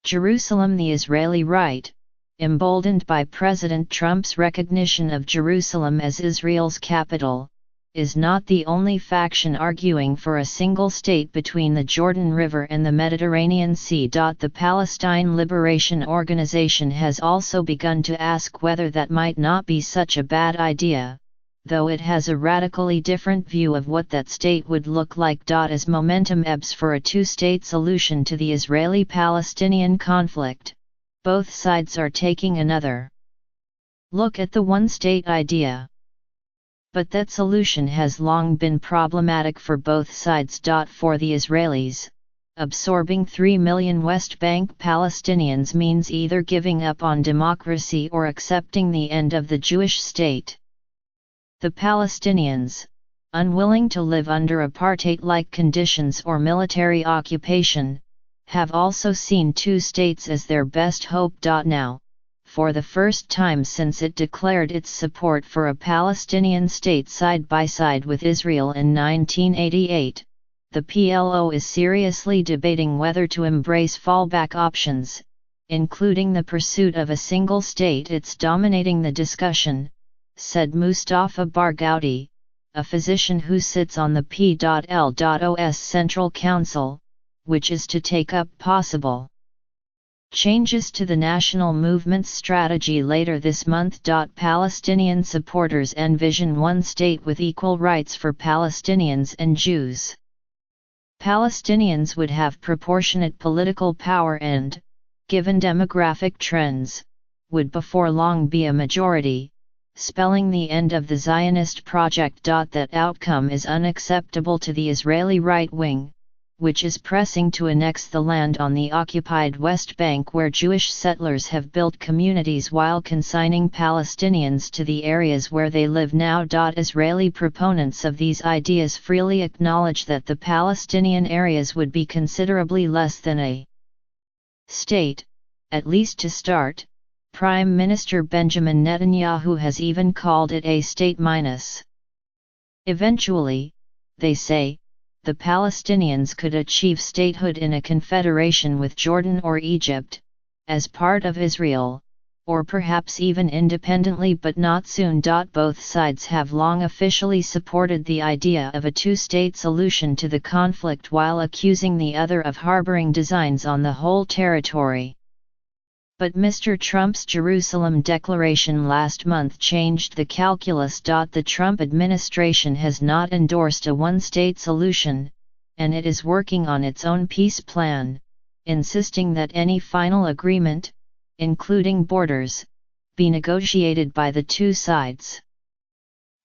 Jerusalem. The Israeli right, emboldened by President Trump's recognition of Jerusalem as Israel's capital, is not the only faction arguing for a single state between the Jordan River and the Mediterranean Sea. The Palestine Liberation Organization has also begun to ask whether that might not be such a bad idea, though it has a radically different view of what that state would look like. As momentum ebbs for a two-state solution to the Israeli-Palestinian conflict, both sides are taking another look at the one-state idea. But that solution has long been problematic for both sides. For the Israelis, absorbing 3 million West Bank Palestinians means either giving up on democracy or accepting the end of the Jewish state. The Palestinians, unwilling to live under apartheid-like conditions or military occupation, have also seen two states as their best hope. Now, for the first time since it declared its support for a Palestinian state side by side with Israel in 1988, the PLO is seriously debating whether to embrace fallback options, including the pursuit of a single state. It's dominating the discussion, said Mustafa Barghouti, a physician who sits on the P.L.OS Central Council, which is to take up possible changes to the national movement's strategy later this month. Palestinian supporters envision one state with equal rights for Palestinians and Jews. Palestinians would have proportionate political power and, given demographic trends, would before long be a majority, spelling the end of the Zionist project. That outcome is unacceptable to the Israeli right wing, which is pressing to annex the land on the occupied West Bank where Jewish settlers have built communities while consigning Palestinians to the areas where they live now. Israeli proponents of these ideas freely acknowledge that the Palestinian areas would be considerably less than a state, at least to start. Prime Minister Benjamin Netanyahu has even called it a state minus. Eventually, they say, the Palestinians could achieve statehood in a confederation with Jordan or Egypt, as part of Israel, or perhaps even independently, but not soon. Both sides have long officially supported the idea of a two-state solution to the conflict while accusing the other of harboring designs on the whole territory. But Mr. Trump's Jerusalem declaration last month changed the calculus. The Trump administration has not endorsed a one-state solution, and it is working on its own peace plan, insisting that any final agreement, including borders, be negotiated by the two sides.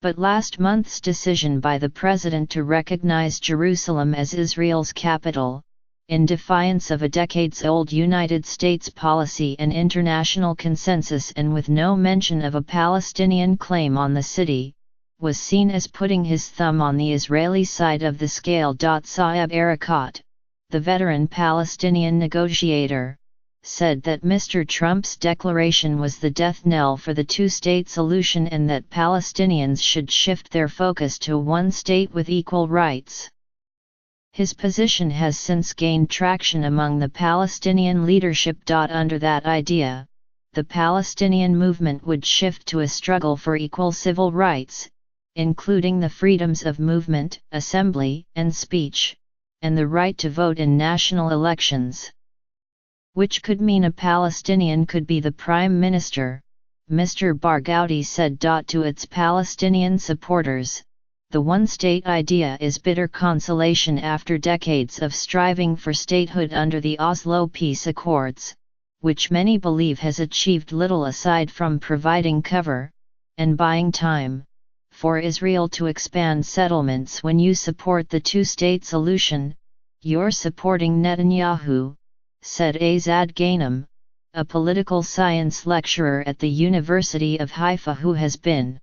But last month's decision by the president to recognize Jerusalem as Israel's capital, in defiance of a decades-old United States policy and international consensus and with no mention of a Palestinian claim on the city, was seen as putting his thumb on the Israeli side of the scale. Saeb Erekat, the veteran Palestinian negotiator, said that Mr. Trump's declaration was the death knell for the two-state solution and that Palestinians should shift their focus to one state with equal rights. His position has since gained traction among the Palestinian leadership. Under that idea, the Palestinian movement would shift to a struggle for equal civil rights, including the freedoms of movement, assembly, and speech, and the right to vote in national elections. Which could mean a Palestinian could be the prime minister, Mr. Barghouti said. To its Palestinian supporters, the one-state idea is bitter consolation after decades of striving for statehood under the Oslo Peace Accords, which many believe has achieved little aside from providing cover, and buying time, for Israel to expand settlements. When you support the two-state solution, you're supporting Netanyahu, said Azad Ghanem, a political science lecturer at the University of Haifa who has been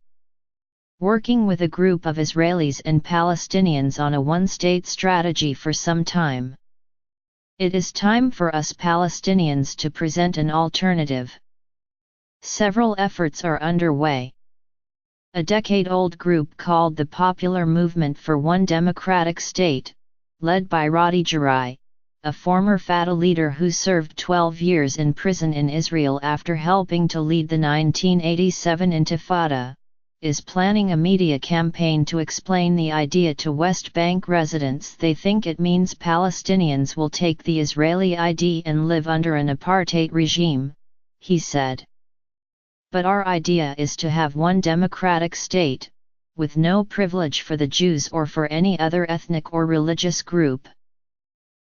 working with a group of Israelis and Palestinians on a one-state strategy for some time. It is time for us Palestinians to present an alternative. Several efforts are underway. A decade-old group called the Popular Movement for One Democratic State, led by Radi Jarai, a former Fatah leader who served 12 years in prison in Israel after helping to lead the 1987 Intifada, is planning a media campaign to explain the idea to West Bank residents. They think it means Palestinians will take the Israeli ID and live under an apartheid regime, he said. But our idea is to have one democratic state, with no privilege for the Jews or for any other ethnic or religious group.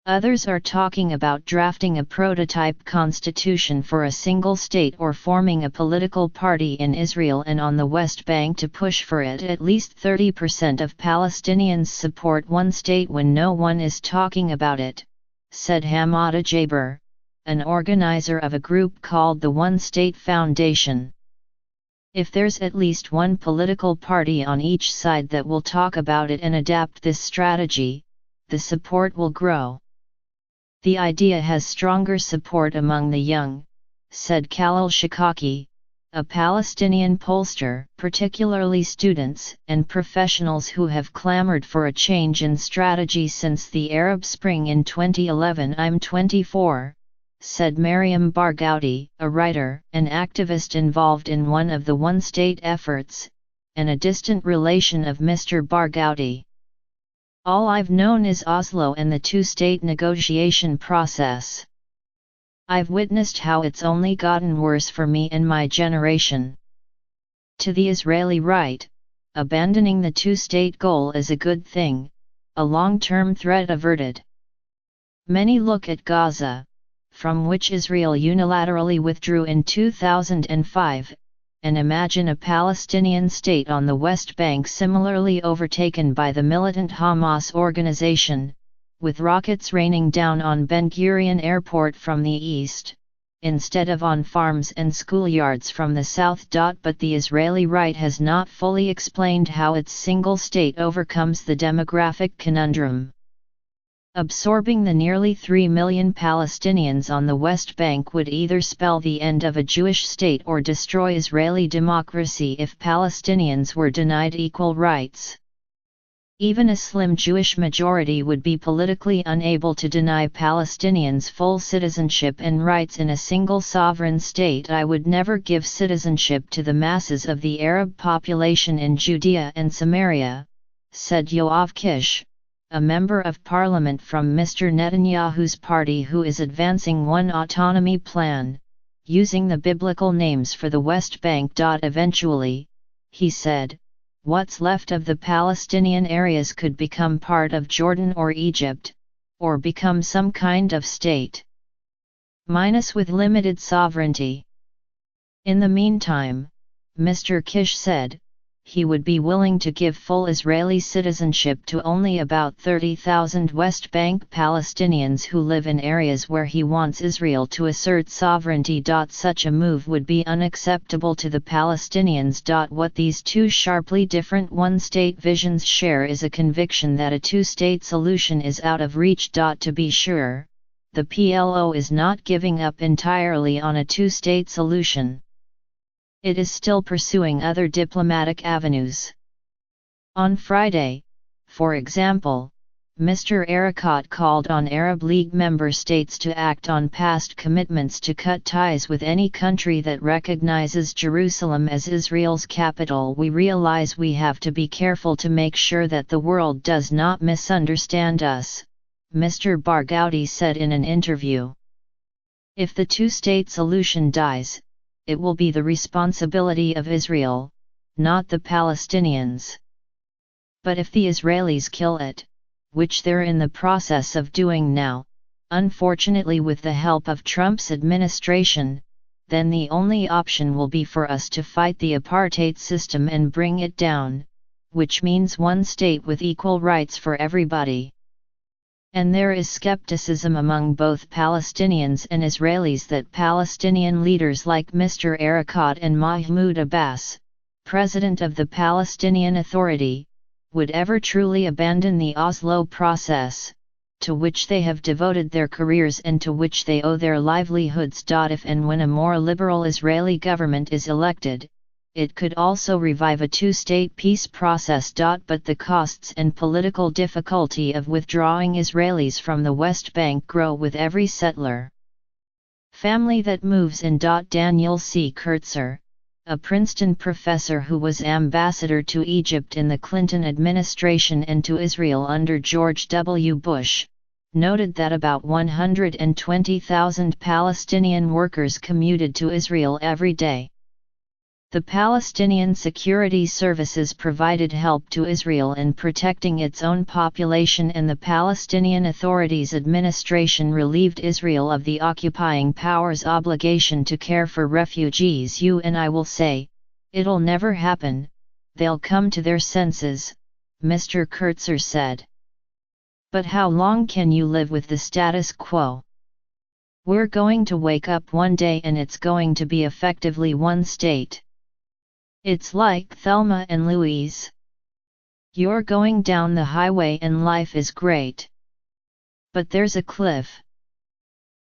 Others are talking about drafting a prototype constitution for a single state or forming a political party in Israel and on the West Bank to push for it. At least 30% of Palestinians support one state when no one is talking about it, said Hamada Jaber, an organizer of a group called the One State Foundation. If there's at least one political party on each side that will talk about it and adapt this strategy, the support will grow. The idea has stronger support among the young, said Khalil Shikaki, a Palestinian pollster, particularly students and professionals who have clamored for a change in strategy since the Arab Spring in 2011. I'm 24, said Mariam Barghouti, a writer and activist involved in one of the one-state efforts, and a distant relation of Mr. Barghouti. All I've known is Oslo and the two-state negotiation process. I've witnessed how it's only gotten worse for me and my generation. To the Israeli right, abandoning the two-state goal is a good thing, a long-term threat averted. Many look at Gaza, from which Israel unilaterally withdrew in 2005, and imagine a Palestinian state on the West Bank similarly overtaken by the militant Hamas organization, with rockets raining down on Ben Gurion Airport from the east, instead of on farms and schoolyards from the south. But the Israeli right has not fully explained how its single state overcomes the demographic conundrum. Absorbing the nearly 3 million Palestinians on the West Bank would either spell the end of a Jewish state or destroy Israeli democracy if Palestinians were denied equal rights. Even a slim Jewish majority would be politically unable to deny Palestinians full citizenship and rights in a single sovereign state. I would never give citizenship to the masses of the Arab population in Judea and Samaria, said Yoav Kish, a member of parliament from Mr. Netanyahu's party who is advancing one autonomy plan, using the biblical names for the West Bank. Eventually, he said, what's left of the Palestinian areas could become part of Jordan or Egypt, or become some kind of state. With limited sovereignty. In the meantime, Mr. Kish said, he would be willing to give full Israeli citizenship to only about 30,000 West Bank Palestinians who live in areas where he wants Israel to assert sovereignty. Such a move would be unacceptable to the Palestinians. What these two sharply different one-state visions share is a conviction that a two-state solution is out of reach. To be sure, the PLO is not giving up entirely on a two-state solution. It is still pursuing other diplomatic avenues. On Friday, for example, Mr. Erekat called on Arab League member states to act on past commitments to cut ties with any country that recognizes Jerusalem as Israel's capital. We realize we have to be careful to make sure that the world does not misunderstand us, Mr. Barghouti said in an interview. If the two-state solution dies, it will be the responsibility of Israel, not the Palestinians. But if the Israelis kill it, which they're in the process of doing now, unfortunately with the help of Trump's administration, then the only option will be for us to fight the apartheid system and bring it down, which means one state with equal rights for everybody. And there is skepticism among both Palestinians and Israelis that Palestinian leaders like Mr. Erekat and Mahmoud Abbas, president of the Palestinian Authority, would ever truly abandon the Oslo process, to which they have devoted their careers and to which they owe their livelihoods. If and when a more liberal Israeli government is elected, it could also revive a two-state peace process. But the costs and political difficulty of withdrawing Israelis from the West Bank grow with every settler. Family that moves in. Daniel C. Kurtzer, a Princeton professor who was ambassador to Egypt in the Clinton administration and to Israel under George W. Bush, noted that about 120,000 Palestinian workers commuted to Israel every day. The Palestinian Security Services provided help to Israel in protecting its own population, and the Palestinian Authorities administration relieved Israel of the occupying power's obligation to care for refugees. And I will say, it'll never happen, they'll come to their senses, Mr. Kurtzer said. But how long can you live with the status quo? We're going to wake up one day and it's going to be effectively one state. It's like Thelma and Louise. You're going down the highway and life is great. But there's a cliff.